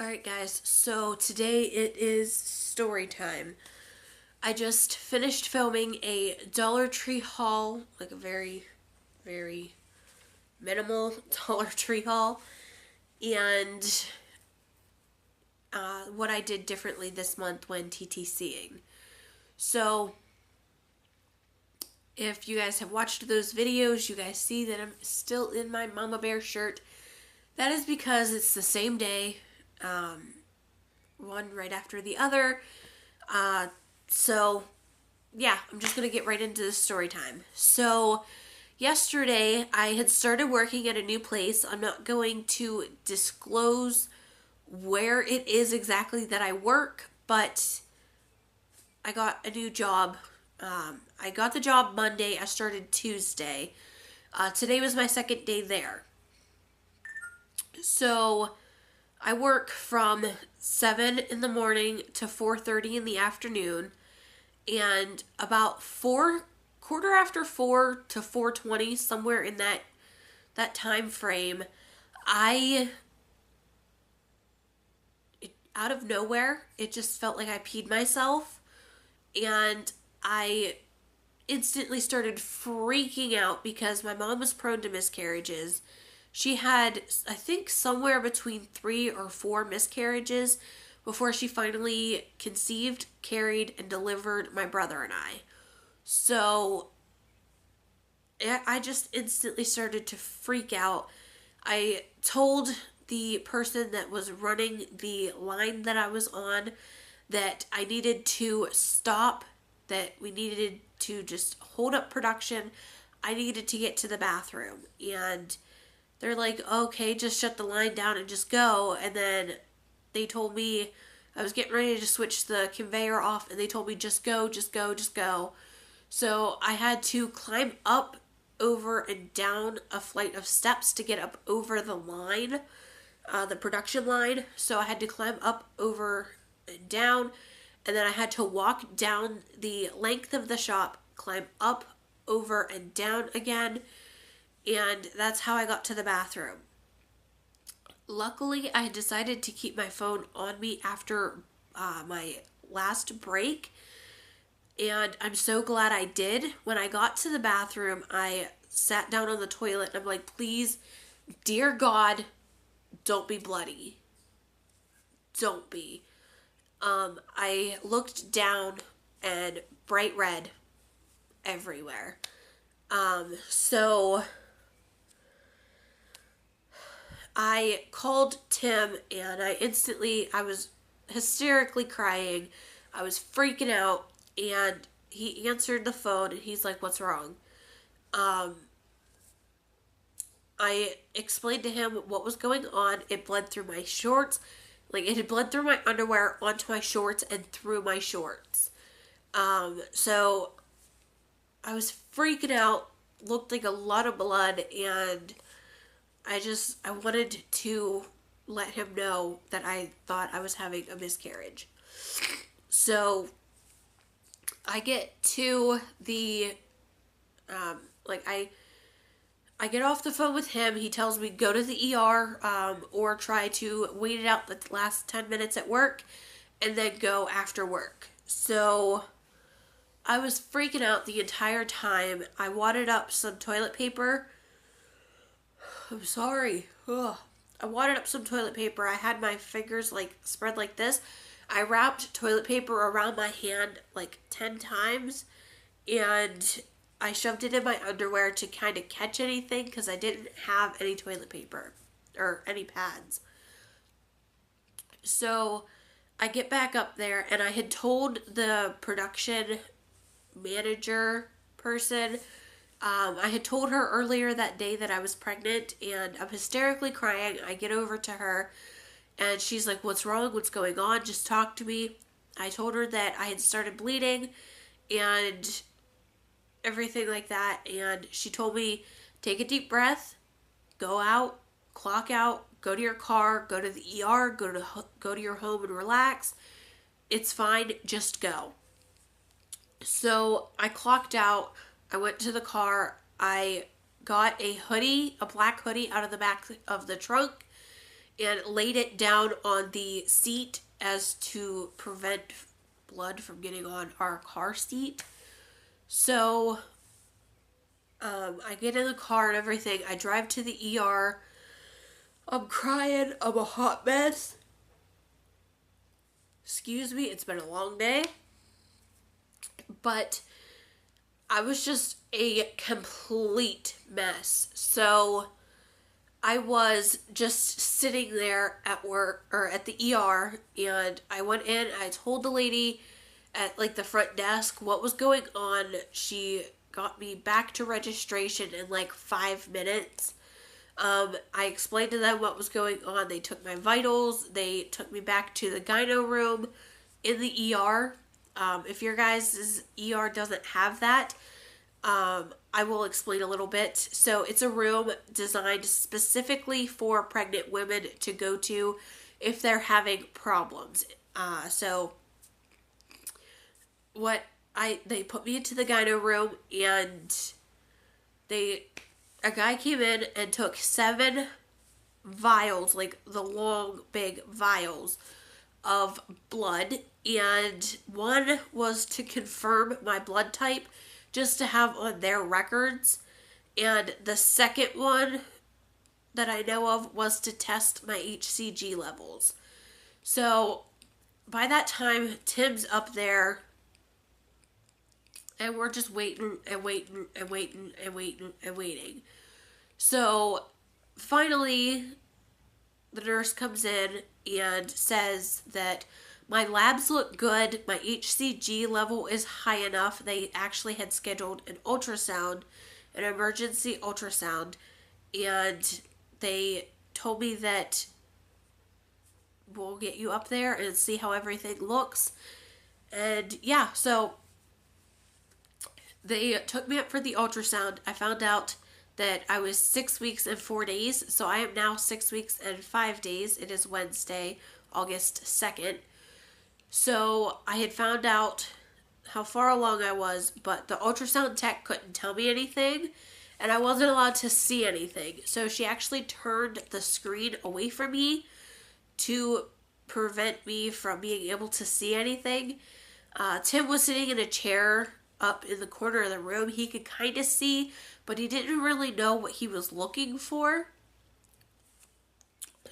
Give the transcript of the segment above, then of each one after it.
Alright guys, so today it is story time. I just finished filming a Dollar Tree haul, like a very, very minimal Dollar Tree haul, and what I did differently this month when TTCing. So, if you guys have watched those videos, you guys see that I'm still in my Mama Bear shirt. That is because it's the same day, one right after the other. So, yeah, I'm just going to get right into the story time. So, yesterday I had started working at a new place. I'm not going to disclose where it is exactly that I work, but I got a new job. I got the job Monday. I started Tuesday. Today was my second day there. So, I work from 7 in the morning to 4:30 in the afternoon, and about quarter after 4 to 4:20, somewhere in that time frame, out of nowhere, it just felt like I peed myself, and I instantly started freaking out because my mom was prone to miscarriages. She had, I think, somewhere between 3 or 4 miscarriages before she finally conceived, carried, and delivered my brother and I. So, I just instantly started to freak out. I told the person that was running the line that I was on that I needed to stop, that we needed to just hold up production. I needed to get to the bathroom. And they're like, okay, just shut the line down and just go. And then they told me, I was getting ready to switch the conveyor off, and they told me, just go, just go, just go. So I had to climb up, over, and down a flight of steps to get up over the line, the production line. So I had to climb up, over, and down, and then I had to walk down the length of the shop, climb up, over, and down again. And that's how I got to the bathroom. Luckily, I had decided to keep my phone on me after my last break. And I'm so glad I did. When I got to the bathroom, I sat down on the toilet and I'm like, please, dear God, don't be bloody. Don't be. I looked down and bright red everywhere. So I called Tim, and I was hysterically crying. I was freaking out, and he answered the phone, and he's like, what's wrong? I explained to him what was going on. It bled through my shorts. Like, it had bled through my underwear onto my shorts and through my shorts. So I was freaking out, looked like a lot of blood, and I wanted to let him know that I thought I was having a miscarriage. So I get to the, I get off the phone with him. He tells me go to the ER, or try to wait it out the last 10 minutes at work and then go after work. So I was freaking out the entire time. I wadded up some toilet paper. I'm sorry. Ugh. I wadded up some toilet paper. I had my fingers spread like this. I wrapped toilet paper around my hand 10 times, and I shoved it in my underwear to kind of catch anything because I didn't have any toilet paper or any pads. So I get back up there, and I had told the production manager person, I had told her earlier that day that I was pregnant, and I'm hysterically crying. I get over to her, and she's like, what's wrong? What's going on? Just talk to me. I told her that I had started bleeding and everything like that, and she told me, take a deep breath, go out, clock out, go to your car, go to the ER, go to your home and relax. It's fine, just go. So I clocked out. I went to the car. I got a hoodie, a black hoodie, out of the back of the trunk, and laid it down on the seat as to prevent blood from getting on our car seat. So I get in the car and everything. I drive to the ER. I'm crying. I'm a hot mess. Excuse me, it's been a long day. But I was just a complete mess. So I was just sitting there at work, or at the ER, and I went in. I told the lady at like the front desk what was going on. She got me back to registration in like 5 minutes. I explained to them what was going on. They took my vitals. They took me back to the gyno room in the ER. If your guys' ER doesn't have that, I will explain a little bit. So it's a room designed specifically for pregnant women to go to if they're having problems. So they put me into the gyno room, and a guy came in and took 7 vials, like the long, big vials of blood, and one was to confirm my blood type, just to have on their records, and the second one that I know of was to test my HCG levels. So by that time, Tim's up there, and we're just waiting and waiting and waiting and waiting and waiting. So finally, the nurse comes in and says that my labs look good. My HCG level is high enough. They actually had scheduled an ultrasound, an emergency ultrasound, and they told me that we'll get you up there and see how everything looks. And yeah, so they took me up for the ultrasound. I found out that I was 6 weeks and 4 days. So I am now 6 weeks and 5 days. It is Wednesday, August 2nd. So I had found out how far along I was, but the ultrasound tech couldn't tell me anything, and I wasn't allowed to see anything. So she actually turned the screen away from me to prevent me from being able to see anything. Tim was sitting in a chair up in the corner of the room. He could kind of see, but he didn't really know what he was looking for.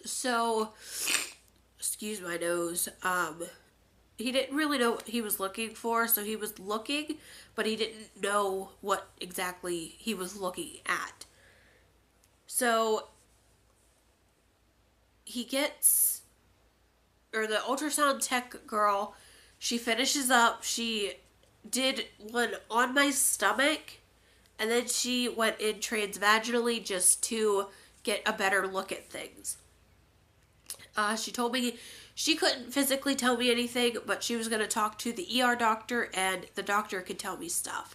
So, excuse my nose. He didn't really know what he was looking for, so he was looking, but he didn't know what exactly he was looking at. So the ultrasound tech girl, she finishes up. She did one on my stomach, and then she went in transvaginally just to get a better look at things. She told me she couldn't physically tell me anything, but she was going to talk to the ER doctor, and the doctor could tell me stuff.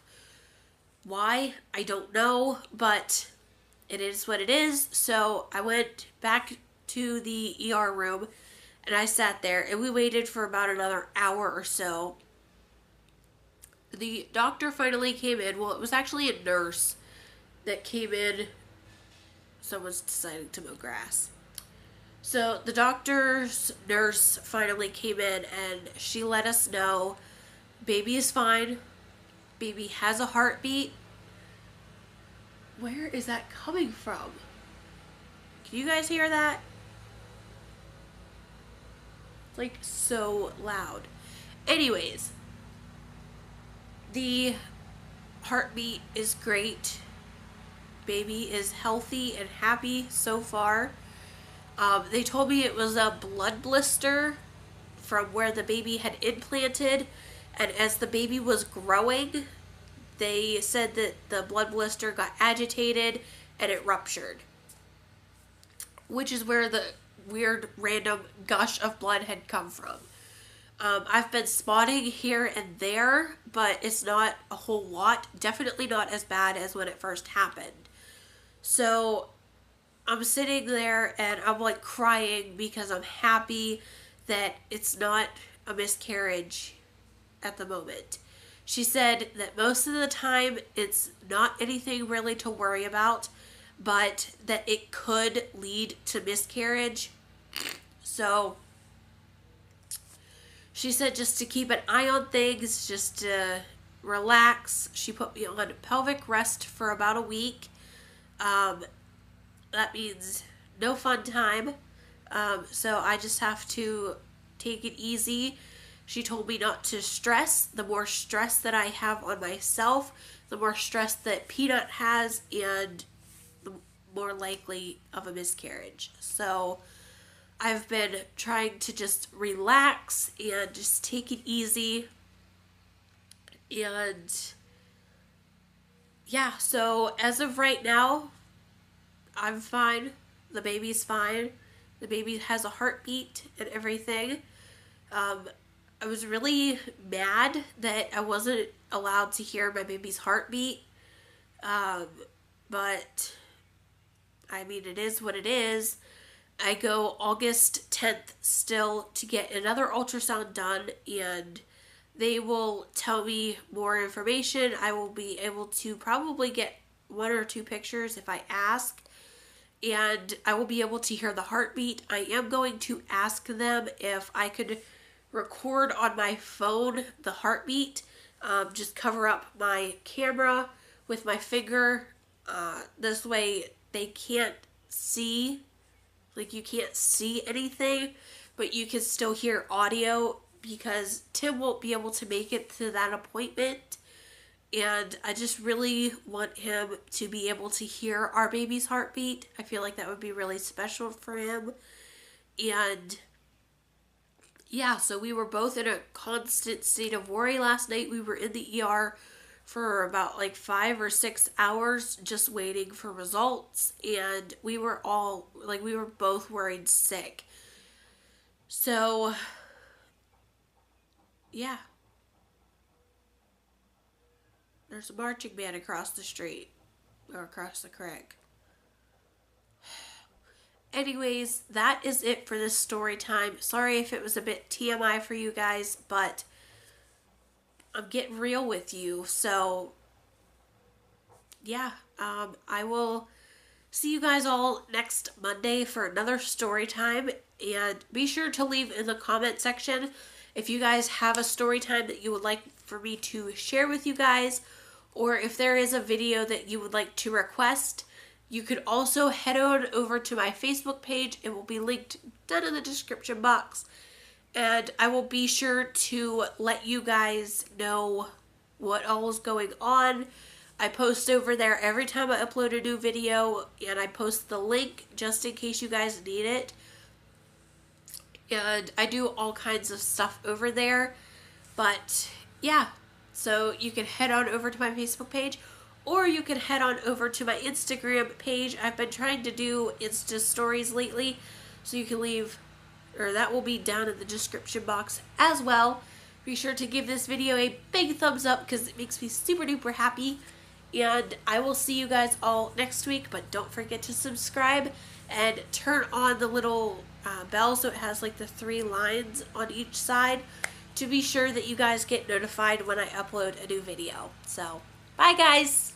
Why? I don't know, but it is what it is. So I went back to the ER room, and I sat there, and we waited for about another hour or so. The doctor finally came in. Well, it was actually a nurse that came in. Someone's deciding to mow grass. So the nurse finally came in, and she let us know baby is fine. Baby has a heartbeat. Where is that coming from? Can you guys hear that? It's like so loud. Anyways, the heartbeat is great. Baby is healthy and happy so far. They told me it was a blood blister from where the baby had implanted, and as the baby was growing, they said that the blood blister got agitated and it ruptured, which is where the weird random gush of blood had come from. I've been spotting here and there, but it's not a whole lot. Definitely not as bad as when it first happened. So I'm sitting there and I'm like crying because I'm happy that it's not a miscarriage at the moment. She said that most of the time it's not anything really to worry about, but that it could lead to miscarriage. So she said just to keep an eye on things, just to relax. She put me on pelvic rest for about a week. That means no fun time. So I just have to take it easy. She told me not to stress. The more stress that I have on myself, the more stress that Peanut has, and the more likely of a miscarriage. So I've been trying to just relax and just take it easy. And yeah, so as of right now, I'm fine. The baby's fine. The baby has a heartbeat and everything. I was really mad that I wasn't allowed to hear my baby's heartbeat. But I mean, it is what it is. I go August 10th still to get another ultrasound done, and they will tell me more information. I will be able to probably get 1 or 2 pictures if I ask, and I will be able to hear the heartbeat. I am going to ask them if I could record on my phone the heartbeat. Just cover up my camera with my finger. This way they can't see. Like, you can't see anything, but you can still hear audio, because Tim won't be able to make it to that appointment. And I just really want him to be able to hear our baby's heartbeat. I feel like that would be really special for him. And yeah, so we were both in a constant state of worry last night. We were in the ER for about like 5 or 6 hours just waiting for results, and we were both worried sick. So yeah, there's a marching band across the street, or across the creek. Anyways, that is it for this story time. Sorry if it was a bit TMI for you guys, but I'm getting real with you. So yeah, I will see you guys all next Monday for another story time. And be sure to leave in the comment section if you guys have a story time that you would like for me to share with you guys, or if there is a video that you would like to request. You could also head on over to my Facebook page. It will be linked down in the description box. And I will be sure to let you guys know what all is going on. I post over there every time I upload a new video, and I post the link just in case you guys need it. And I do all kinds of stuff over there. But yeah, so you can head on over to my Facebook page, or you can head on over to my Instagram page. I've been trying to do Insta stories lately, so you can leave, or that will be down in the description box as well. Be sure to give this video a big thumbs up, because it makes me super duper happy. And I will see you guys all next week, but don't forget to subscribe and turn on the little bell, so it has like the 3 lines on each side, to be sure that you guys get notified when I upload a new video. So, bye guys!